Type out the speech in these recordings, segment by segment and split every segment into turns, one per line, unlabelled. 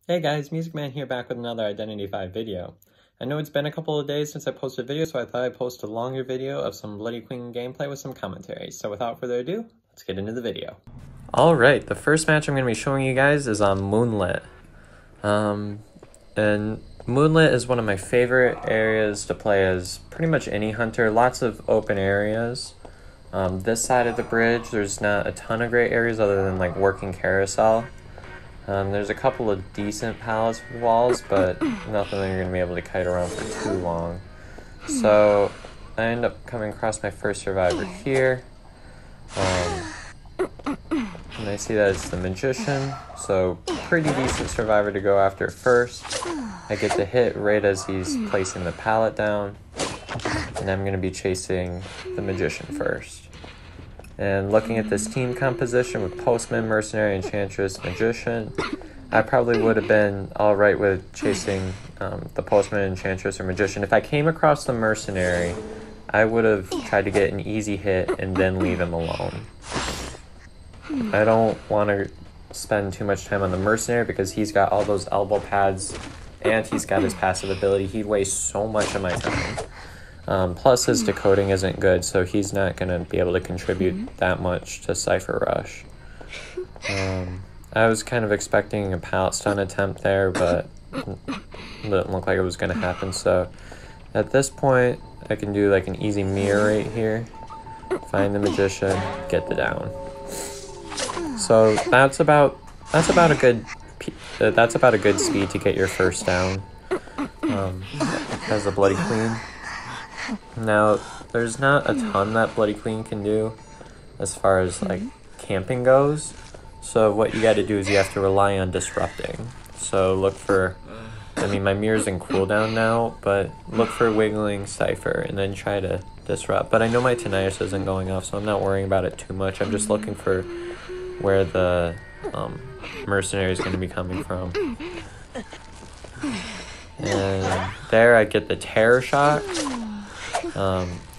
Hey guys, Music Man here, back with another Identity 5 video. I know it's been a couple of days since I posted a video, so I thought I'd post a longer video of some Bloody Queen gameplay with some commentary. So without further ado, let's get into the video. Alright, the first match I'm going to be showing you guys is on Moonlit. And Moonlit is one of my favorite areas to play as pretty much any hunter. Lots of open areas. This side of the bridge, there's not a ton of great areas other than like working carousel. There's a couple of decent palace walls, but nothing that you're going to be able to kite around for too long. So I end up coming across my first survivor here. And I see that it's the Magician, so pretty decent survivor to go after first. I get the hit right as he's placing the pallet down, and I'm going to be chasing the Magician first. And looking at this team composition with Postman, Mercenary, Enchantress, Magician, I probably would have been alright with chasing the Postman, Enchantress, or Magician. If I came across the Mercenary, I would have tried to get an easy hit and then leave him alone. I don't want to spend too much time on the Mercenary because he's got all those elbow pads and he's got his passive ability. He'd waste so much of my time. Plus his decoding isn't good, so he's not going to be able to contribute that much to Cypher Rush. I was kind of expecting a pallet stun attempt there, but it didn't look like it was going to happen. So at this point, I can do like an easy mirror right here, find the Magician, get the down. So that's about a good speed to get your first down as a Bloody Queen. Now, there's not a ton that Bloody Queen can do as far as like camping goes. So what you got to do is you have to rely on disrupting. So look for, my mirror's in cooldown now, but look for wiggling Cypher and then try to disrupt. But I know my Tinnitus isn't going off, so I'm not worrying about it too much. I'm just looking for where the Mercenary is going to be coming from. And there I get the Terror Shock.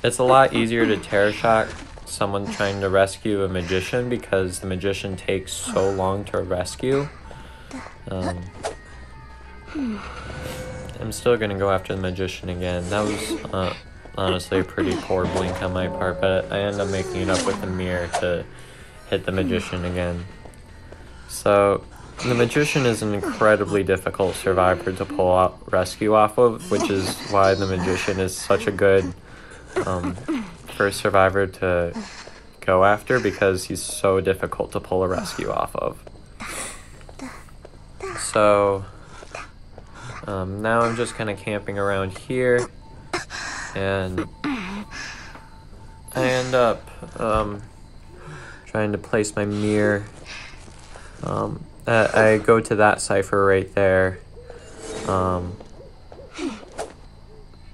It's a lot easier to Terror Shock someone trying to rescue a Magician because the Magician takes so long to rescue. I'm still going to go after the Magician again. That was honestly a pretty poor blink on my part, but I ended up making it up with the mirror to hit the Magician again. So the Magician is an incredibly difficult survivor to pull out rescue off of, which is why the Magician is such a good first survivor to go after, because he's so difficult to pull a rescue off of. So now I'm just kind of camping around here, and I end up trying to place my mirror. I go to that Cypher right there,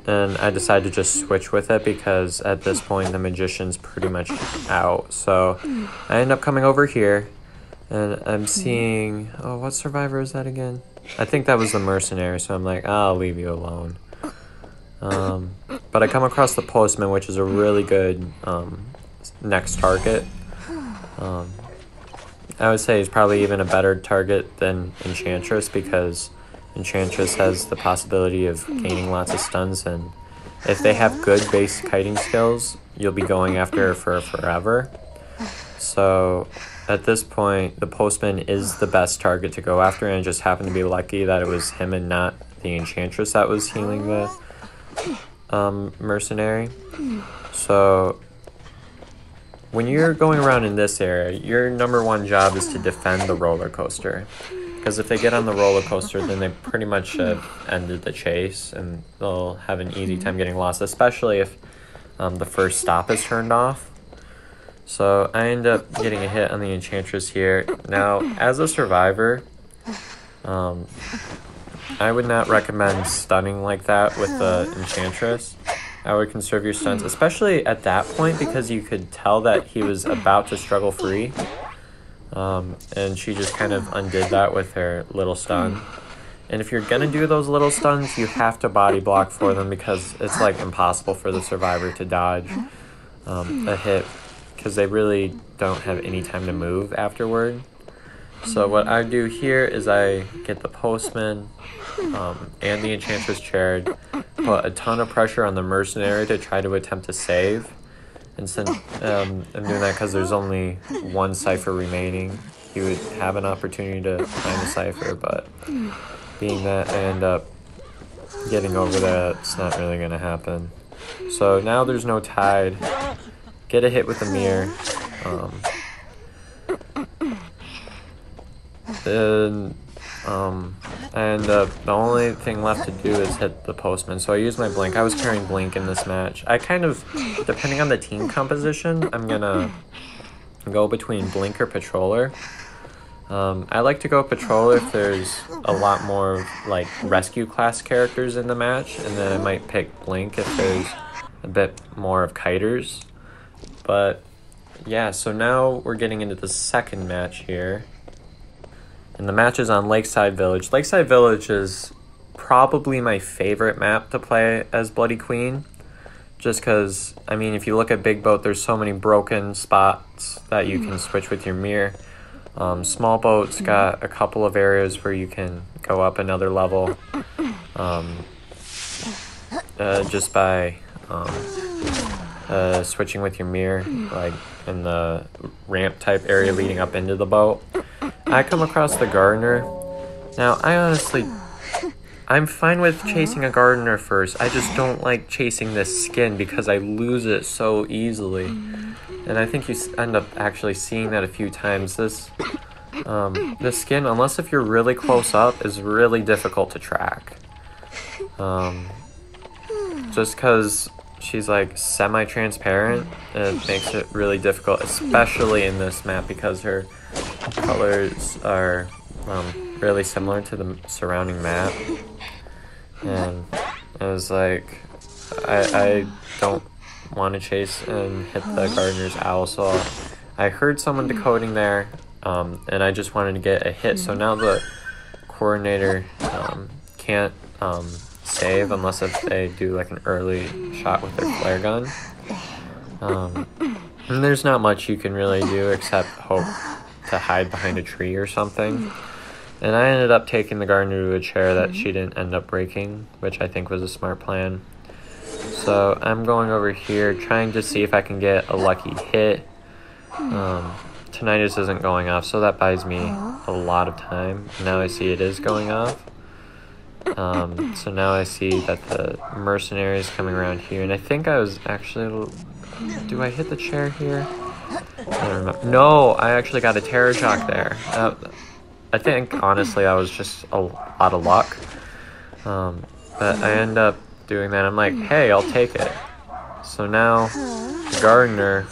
and I decide to just switch with it because at this point the Magician's pretty much out. So I end up coming over here, and I'm seeing, oh, what survivor is that again? I think that was the Mercenary, so I'm like, I'll leave you alone. But I come across the Postman, which is a really good next target. I would say he's probably even a better target than Enchantress, because Enchantress has the possibility of gaining lots of stuns, and if they have good base kiting skills, you'll be going after her for forever. So at this point, the Postman is the best target to go after, and I just happened to be lucky that it was him and not the Enchantress that was healing the Mercenary. So when you're going around in this area, your #1 job is to defend the roller coaster. Because if they get on the roller coaster, then they pretty much have ended the chase, and they'll have an easy time getting lost, especially if the first stop is turned off. So I end up getting a hit on the Enchantress here. Now, as a survivor, I would not recommend stunning like that with the Enchantress. I would conserve your stuns, especially at that point, because you could tell that he was about to struggle free. And she just kind of undid that with her little stun. And if you're gonna do those little stuns, you have to body block for them, because it's like impossible for the survivor to dodge a hit, because they really don't have any time to move afterward. So what I do here is I get the postman and the enchantress chair, put a ton of pressure on the mercenary to try to attempt to save. And since I'm doing that because there's only one cipher remaining, he would have an opportunity to find the cipher, but being that I end up getting over that, it's not really going to happen. So now there's no tide. Get a hit with the mirror. The only thing left to do is hit the postman. So I use my blink. I was carrying blink in this match. I kind of, depending on the team composition, I'm gonna go between blink or patroller. I like to go patroller if there's a lot more like rescue class characters in the match, and then I might pick blink if there's a bit more of kiters. But yeah, so now we're getting into the second match here. And the match is on Lakeside Village. Lakeside Village is probably my favorite map to play as Bloody Queen. Just because, I mean, if you look at Big Boat, there's so many broken spots that you can switch with your mirror. Small Boat's got a couple of areas where you can go up another level. Just by switching with your mirror, like in the ramp type area leading up into the boat. I come across the gardener. Now, I'm fine with chasing a gardener first. I just don't like chasing this skin because I lose it so easily. And I think you end up actually seeing that a few times. This skin, unless if you're really close up, is really difficult to track. Just because she's like semi-transparent, it makes it really difficult, especially in this map because her colors are really similar to the surrounding map. And I was like, I don't want to chase and hit the gardener's owl, so I heard someone decoding there, and I just wanted to get a hit. So now the coordinator can't save unless if they do like an early shot with their flare gun. And there's not much you can really do except hope to hide behind a tree or something. And I ended up taking the gardener to a chair that she didn't end up breaking, which I think was a smart plan. So I'm going over here trying to see if I can get a lucky hit. Tinnitus isn't going off, so that buys me a lot of time. Now I see it is going off. So now I see that the mercenary is coming around here, and I think I was actually... Do I hit the chair here? I don't remember. No, I actually got a terror shock there. I think, honestly, I was just a lot of luck. But I end up doing that. I'm like, hey, I'll take it. So now the gardener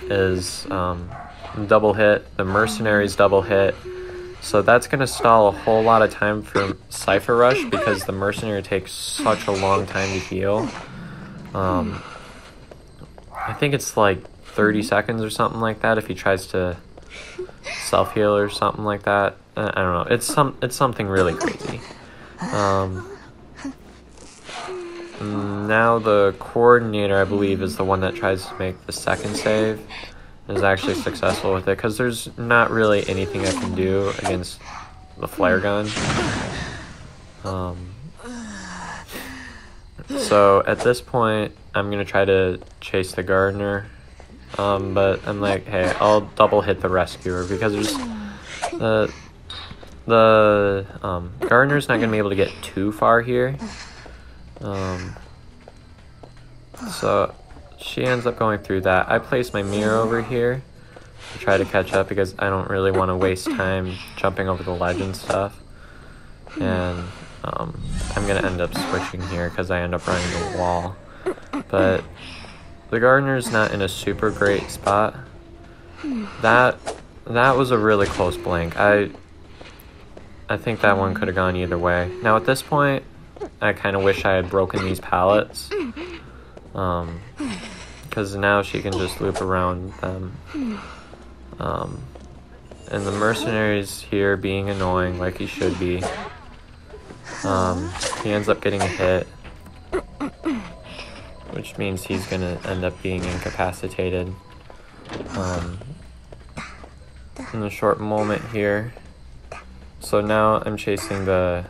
is double hit. The mercenary's double hit. So that's going to stall a whole lot of time for Cypher Rush because the mercenary takes such a long time to heal. I think it's like 30 seconds or something like that if he tries to self-heal or something like that. I don't know. It's something really crazy. Now the coordinator, I believe, is the one that tries to make the second save. Is actually successful with it because there's not really anything I can do against the flare gun. So at this point, I'm gonna try to chase the gardener, but I'm like, hey, I'll double hit the rescuer because there's the gardener's not gonna be able to get too far here. So she ends up going through that. I place my mirror over here to try to catch up because I don't really want to waste time jumping over the ledge and stuff. And I'm going to end up switching here because I end up running the wall. But the gardener's not in a super great spot. That was a really close blank. I think that one could have gone either way. Now at this point, I kind of wish I had broken these pallets. Because now she can just loop around them. And the mercenary's here being annoying like he should be. He ends up getting a hit, which means he's gonna end up being incapacitated. in a short moment here. So now I'm chasing the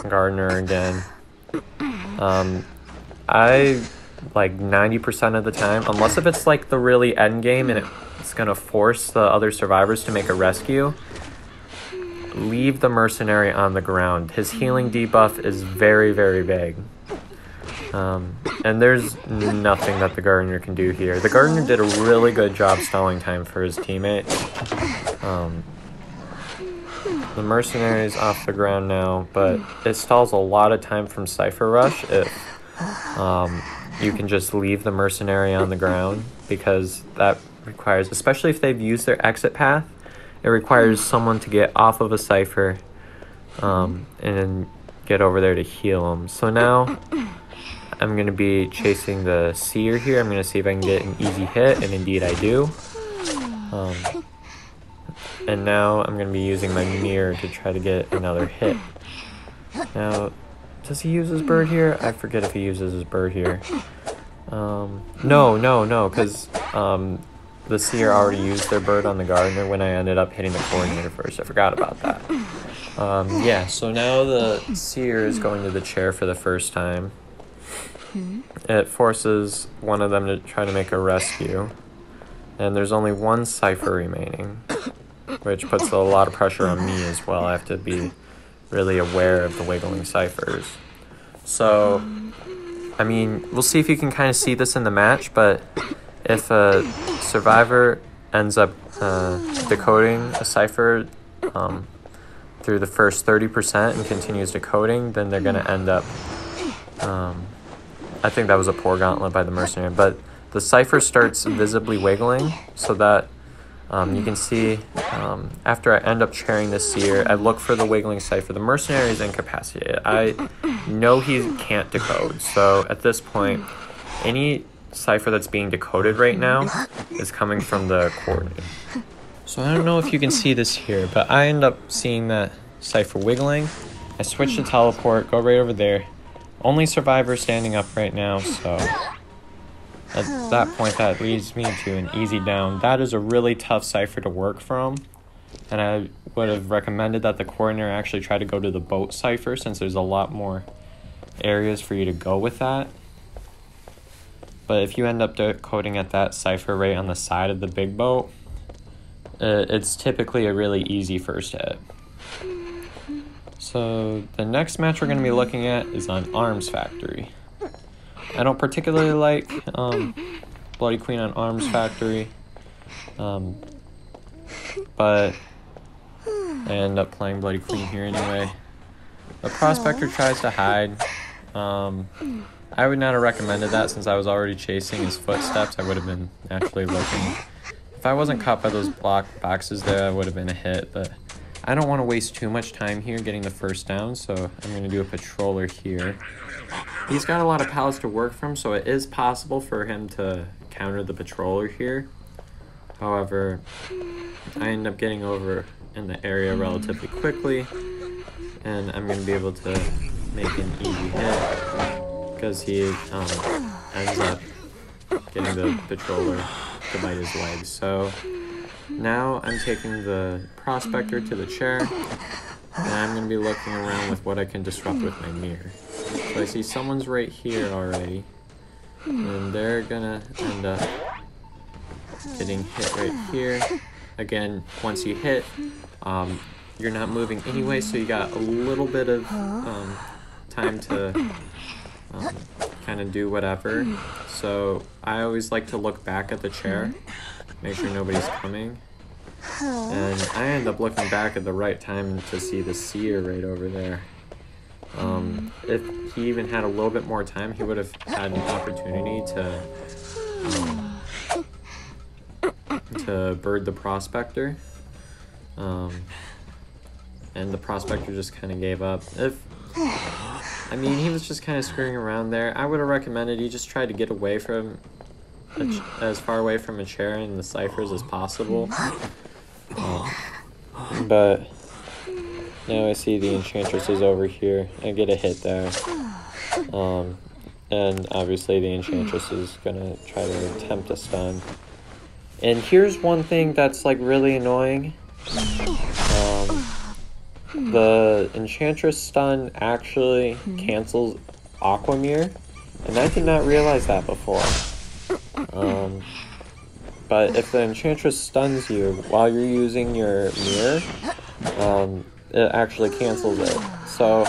gardener again. I like 90% of the time, unless if it's like the really end game and it's gonna force the other survivors to make a rescue, leave the mercenary on the ground. His healing debuff is very, very big. And there's nothing that the gardener can do here. The gardener did a really good job stalling time for his teammate. The mercenary is off the ground now, but it stalls a lot of time from Cypher Rush if you can just leave the mercenary on the ground, because that requires, especially if they've used their exit path, it requires someone to get off of a Cypher and then get over there to heal them. So now I'm going to be chasing the seer here. I'm going to see if I can get an easy hit, and indeed I do. And now I'm going to be using my mirror to try to get another hit. Now, does he use his bird here? I forget if he uses his bird here. No, because the seer already used their bird on the gardener when I ended up hitting the coordinator first. I forgot about that. Yeah, so now the seer is going to the chair for the first time. It forces one of them to try to make a rescue. And there's only one Cypher remaining, which puts a lot of pressure on me as well. I have to be really aware of the wiggling Cyphers. So, I mean, we'll see if you can kind of see this in the match, but if a survivor ends up decoding a Cypher through the first 30% and continues decoding, then they're going to end up... I think that was a poor gauntlet by the mercenary, but the Cypher starts visibly wiggling so that you can see after I end up chairing the seer, I look for the wiggling Cypher. The mercenary is incapacitated. I know he can't decode, so at this point, any Cypher that's being decoded right now is coming from the coordinator. So I don't know if you can see this here, but I end up seeing that Cypher wiggling. I switch to teleport, go right over there. Only survivor standing up right now, so at that point that leads me to an easy down. That is a really tough Cypher to work from, and I would have recommended that the coordinator actually try to go to the boat Cypher, since there's a lot more areas for you to go with that. But if you end up decoding at that Cypher right on the side of the big boat, it's typically a really easy first hit. So the next match we're going to be looking at is on Arms Factory. I don't particularly like Bloody Queen on Arms Factory, but I end up playing Bloody Queen here anyway. The Prospector tries to hide. I would not have recommended that, since I was already chasing his footsteps. I would have been naturally looking. If I wasn't caught by those block boxes there, I would have been a hit, but I don't want to waste too much time here getting the first down, so I'm going to do a patroller here. He's got a lot of pallets to work from, so it is possible for him to counter the patroller here. However, I end up getting over in the area relatively quickly, and I'm going to be able to make an easy hit, because he ends up getting the patroller to bite his legs. So now I'm taking the Prospector to the chair, and I'm going to be looking around with what I can disrupt with my mirror. So I see someone's right here already, and they're going to end up getting hit right here. Again, once you hit, you're not moving anyway, so you got a little bit of time to kind of do whatever. So I always like to look back at the chair, make sure nobody's coming. And I end up looking back at the right time to see the seer right over there. If he even had a little bit more time, he would have had an opportunity to bird the Prospector. And the Prospector just kind of gave up. I mean, he was just kind of screwing around there. I would have recommended he just try to get away from as far away from a chair and the Cyphers as possible. But now I see the Enchantress is over here. I get a hit there. And obviously the Enchantress is going to try to attempt a stun. And here's one thing that's like really annoying. The Enchantress stun actually cancels Aqua Mirror, and I did not realize that before. But if the Enchantress stuns you while you're using your mirror, it actually cancels it. So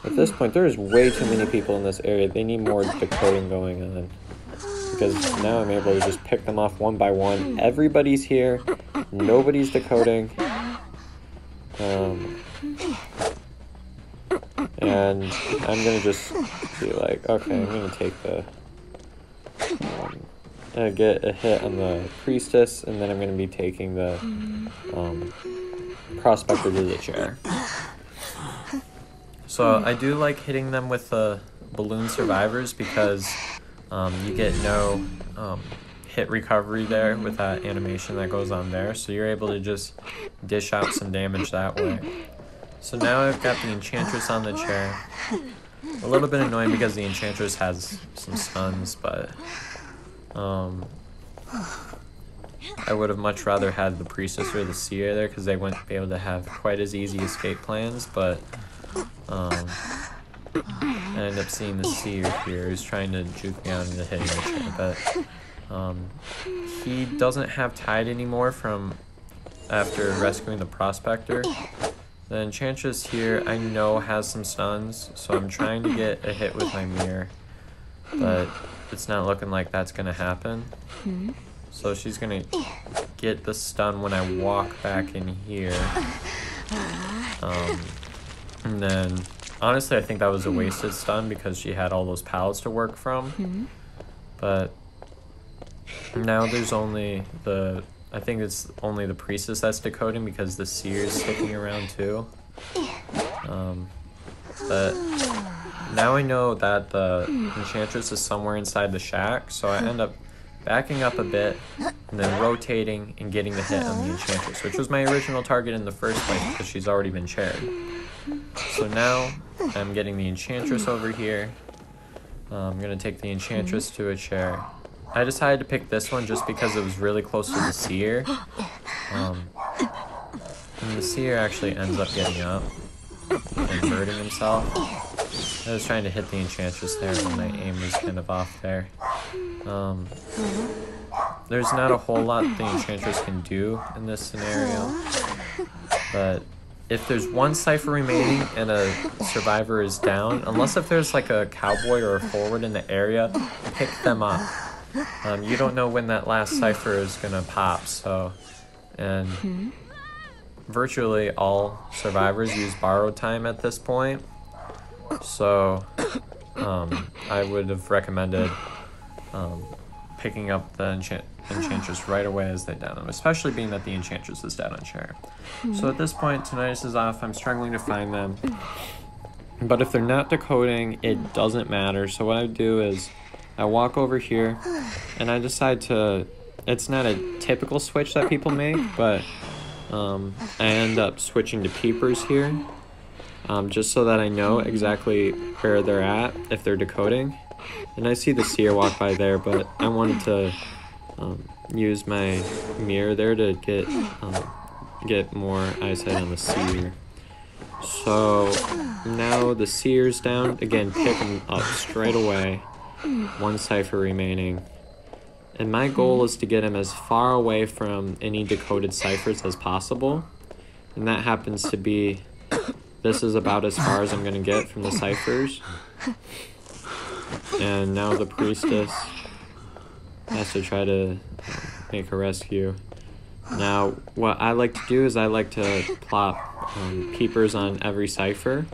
at this point, there's way too many people in this area. They need more decoding going on. Because now I'm able to just pick them off one by one. Everybody's here. Nobody's decoding. And I'm going to just be like, okay, I'm going to take the... get a hit on the Priestess, and then I'm going to be taking the Prospector to the chair. So I do like hitting them with the Balloon Survivors because you get no hit recovery there with that animation that goes on there, so you're able to just dish out some damage that way. So now I've got the Enchantress on the chair. A little bit annoying because the Enchantress has some stuns, but I would have much rather had the Priestess or the Seer there because they wouldn't be able to have quite as easy escape plans, but I end up seeing the Seer here who's trying to juke me out into hitting the chair, but he doesn't have Tide anymore from after rescuing the Prospector. The Enchantress here I know has some stuns, so I'm trying to get a hit with my mirror, but it's not looking like that's going to happen. So she's going to get the stun when I walk back in here. And then, honestly, I think that was a wasted stun because she had all those pals to work from. But now there's only the... I think it's only the Priestess that's decoding because the Seer's sticking around too. But now I know that the Enchantress is somewhere inside the shack, so I end up backing up a bit and then rotating and getting the hit on the Enchantress, which was my original target in the first place because she's already been chaired. So now I'm getting the Enchantress over here. I'm going to take the Enchantress to a chair. I decided to pick this one just because it was really close to the Seer. And the Seer actually ends up getting up and hurting himself. I was trying to hit the Enchantress there, but my aim was kind of off there. There's not a whole lot the Enchantress can do in this scenario, but if there's one Cypher remaining and a Survivor is down, unless if there's like a Cowboy or a Forward in the area, pick them up. You don't know when that last Cypher is gonna pop, so, and virtually all Survivors use borrowed time at this point, so I would have recommended picking up the Enchantress right away as they down them, especially being that the Enchantress is dead on chair. So at this point, Tinnitus is off. I'm struggling to find them, but if they're not decoding, it doesn't matter. So what I do is I walk over here and I decide to, it's not a typical switch that people make, but I end up switching to peepers here, just so that I know exactly where they're at if they're decoding. And I see the Seer walk by there, but I wanted to use my mirror there to get more eyesight on the Seer. So now the Seer's down. Again, pick him up straight away. One Cypher remaining. And my goal is to get him as far away from any decoded Cyphers as possible. And that happens to be, this is about as far as I'm going to get from the Cyphers. And now the Priestess has to try to make a rescue. Now, what I like to do is I like to plop peepers on every Cypher.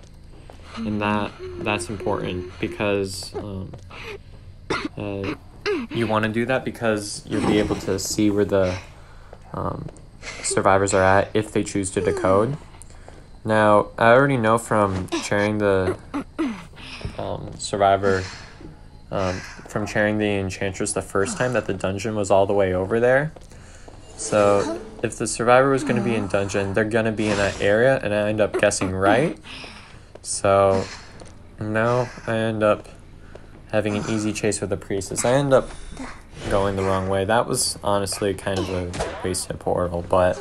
And that's important because you want to do that because you'll be able to see where the Survivors are at if they choose to decode. Now, I already know from chairing the Survivor, from chairing the Enchantress the first time, that the dungeon was all the way over there. So if the Survivor was going to be in dungeon, they're going to be in that area, and I end up guessing right. So now I end up having an easy chase with the Priestess. I end up going the wrong way. That was honestly kind of a wasted portal, but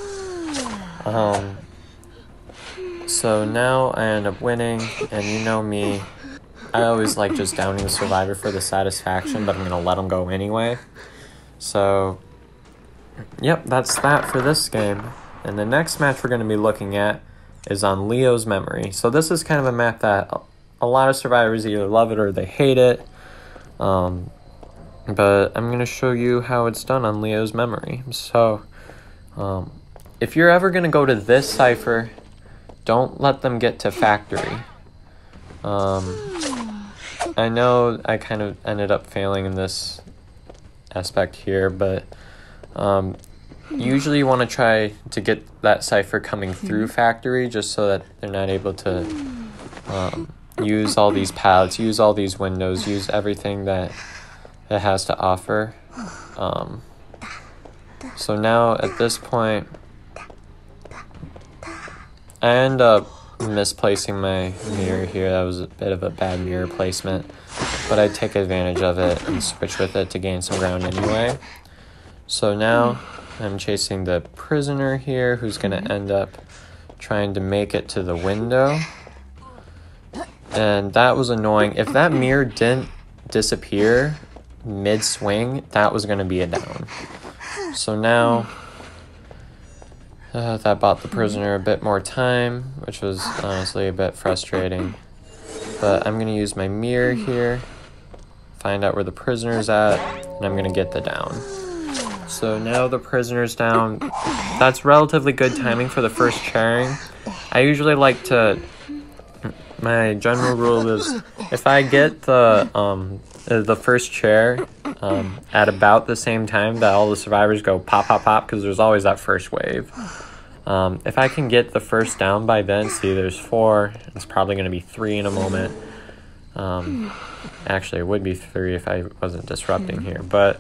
so now I end up winning, and you know me, I always like just downing the survivor for the satisfaction, but I'm gonna let them go anyway. So yep, that's that for this game. And the next match we're gonna be looking at is on Leo's Memory. So this is kind of a map that a lot of survivors either love it or they hate it. But I'm going to show you how it's done on Leo's Memory. So, if you're ever going to go to this cipher, don't let them get to factory. I know I kind of ended up failing in this aspect here, but usually you want to try to get that cipher coming through factory just so that they're not able to use all these pallets, use all these windows, use everything that it has to offer. So now at this point, I end up misplacing my mirror here. That was a bit of a bad mirror placement, but I take advantage of it and switch with it to gain some ground anyway. So now I'm chasing the prisoner here, who's going to end up trying to make it to the window. And that was annoying. If that mirror didn't disappear mid-swing, that was going to be a down. So now that bought the prisoner a bit more time, which was honestly a bit frustrating. But I'm going to use my mirror here, find out where the prisoner's at, and I'm going to get the down. So now the prisoner's down. That's relatively good timing for the first chairing. I usually like to... My general rule is if I get the first chair at about the same time that all the survivors go pop, pop, pop, because there's always that first wave. If I can get the first down by then, see there's 4, it's probably going to be 3 in a moment. Actually, it would be 3 if I wasn't disrupting here, but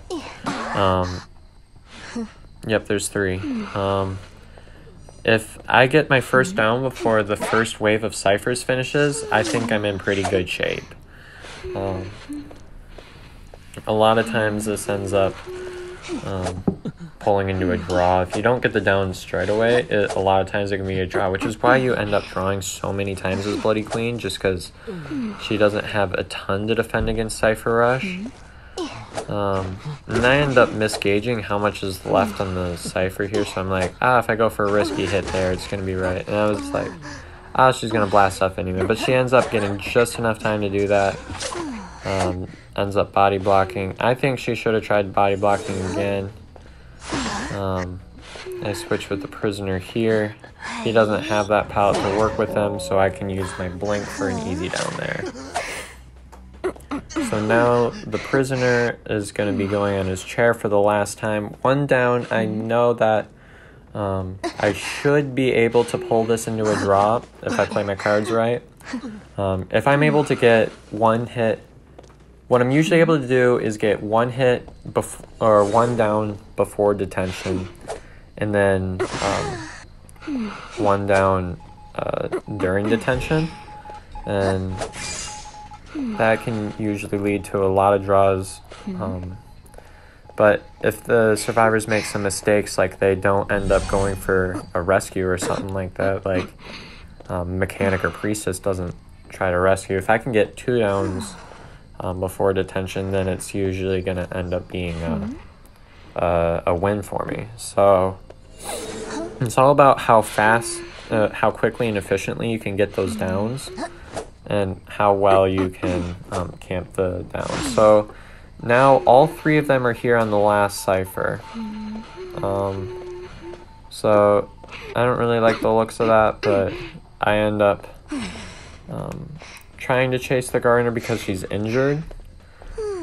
yep, there's 3. If I get my first down before the first wave of ciphers finishes, I think I'm in pretty good shape. A lot of times this ends up pulling into a draw. If you don't get the down straight away, a lot of times it can be a draw, which is why you end up drawing so many times as Bloody Queen, just because she doesn't have a ton to defend against Cypher Rush. And I end up misgauging how much is left on the cipher here, so I'm like, if I go for a risky hit there, it's going to be right. And I was like, she's going to blast up anyway. But she ends up getting just enough time to do that. Ends up body blocking. I think she should have tried body blocking again. I switch with the prisoner here. He doesn't have that pallet to work with him, so I can use my blink for an easy down there. So now the prisoner is going to be going on his chair for the last time. 1 down. I know that I should be able to pull this into a draw if I play my cards right. If I'm able to get 1 hit, what I'm usually able to do is get 1 hit or 1 down before detention, and then 1 down during detention, and that can usually lead to a lot of draws. But if the survivors make some mistakes, like they don't end up going for a rescue or something like that, like Mechanic or Priestess doesn't try to rescue, if I can get 2 downs before detention, then it's usually going to end up being a win for me. So it's all about how fast, how quickly and efficiently you can get those downs, and how well you can camp the down. So now all 3 of them are here on the last cipher. So I don't really like the looks of that, but I end up trying to chase the gardener because she's injured.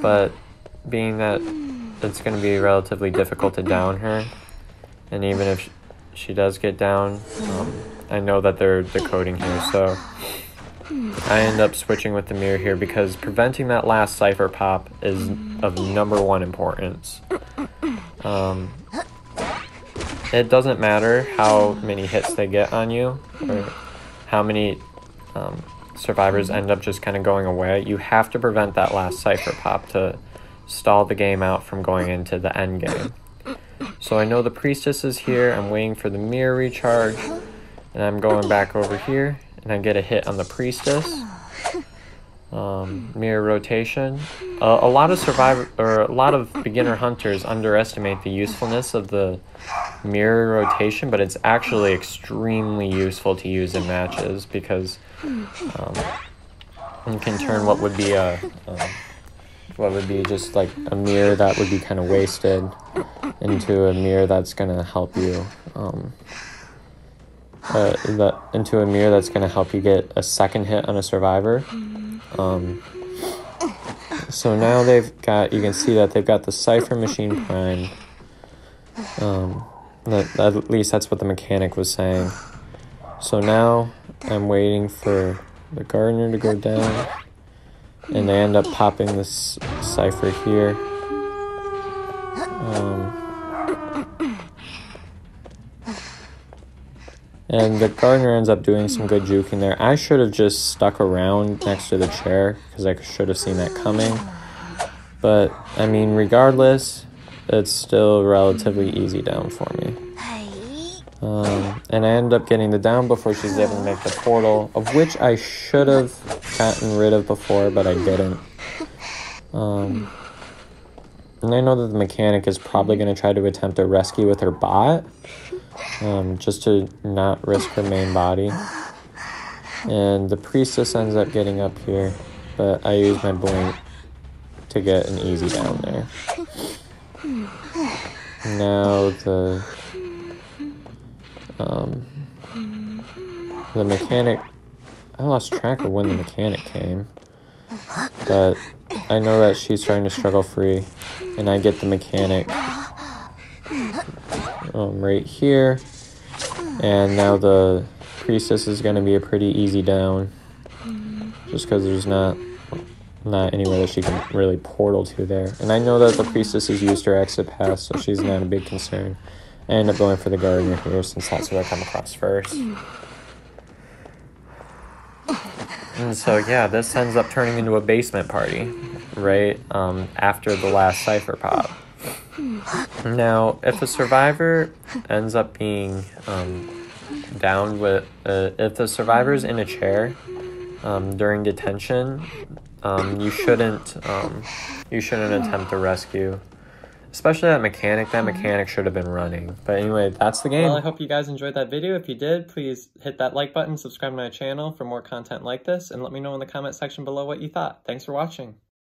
But being that it's going to be relatively difficult to down her, and even if she does get down, I know that they're decoding here, so I end up switching with the mirror here because preventing that last cipher pop is of #1 importance. It doesn't matter how many hits they get on you, or how many survivors end up just kind of going away. You have to prevent that last cipher pop to stall the game out from going into the end game. So I know the priestess is here. I'm waiting for the mirror recharge, and I'm going back over here, and I get a hit on the priestess. Mirror rotation. A lot of beginner hunters underestimate the usefulness of the mirror rotation, but it's actually extremely useful to use in matches because you can turn what would be just like a mirror that would be kind of wasted into a mirror that's gonna help you into a mirror that's gonna help you get a second hit on a survivor. So now you can see that they've got the cipher machine primed. At least that's what the mechanic was saying. So now I'm waiting for the gardener to go down, and they end up popping this cipher here. And the gardener ends up doing some good juking there. I should have just stuck around next to the chair because I should have seen that coming. But, I mean, regardless, it's still relatively easy down for me. And I end up getting the down before she's able to make the portal, of which I should have gotten rid of before, but I didn't. And I know that the mechanic is probably going to try to attempt a rescue with her bot, just to not risk her main body. And the priestess ends up getting up here, but I use my blink to get an easy down there. Now the mechanic, I lost track of when the mechanic came, but I know that she's trying to struggle free, and I get the mechanic right here, and now the priestess is going to be a pretty easy down, just because there's not anywhere that she can really portal to there. And I know that the priestess has used her exit pass, so she's not a big concern. I end up going for the gardener here, since that's what I come across first. And so yeah, this ends up turning into a basement party, right after the last cipher pop. Now, if a survivor ends up being down with, if the survivor's in a chair during detention, you shouldn't attempt to rescue, especially that mechanic. That mechanic should have been running. But anyway, that's the game. Well, I hope you guys enjoyed that video. If you did, please hit that like button, subscribe to my channel for more content like this, and let me know in the comment section below what you thought. Thanks for watching.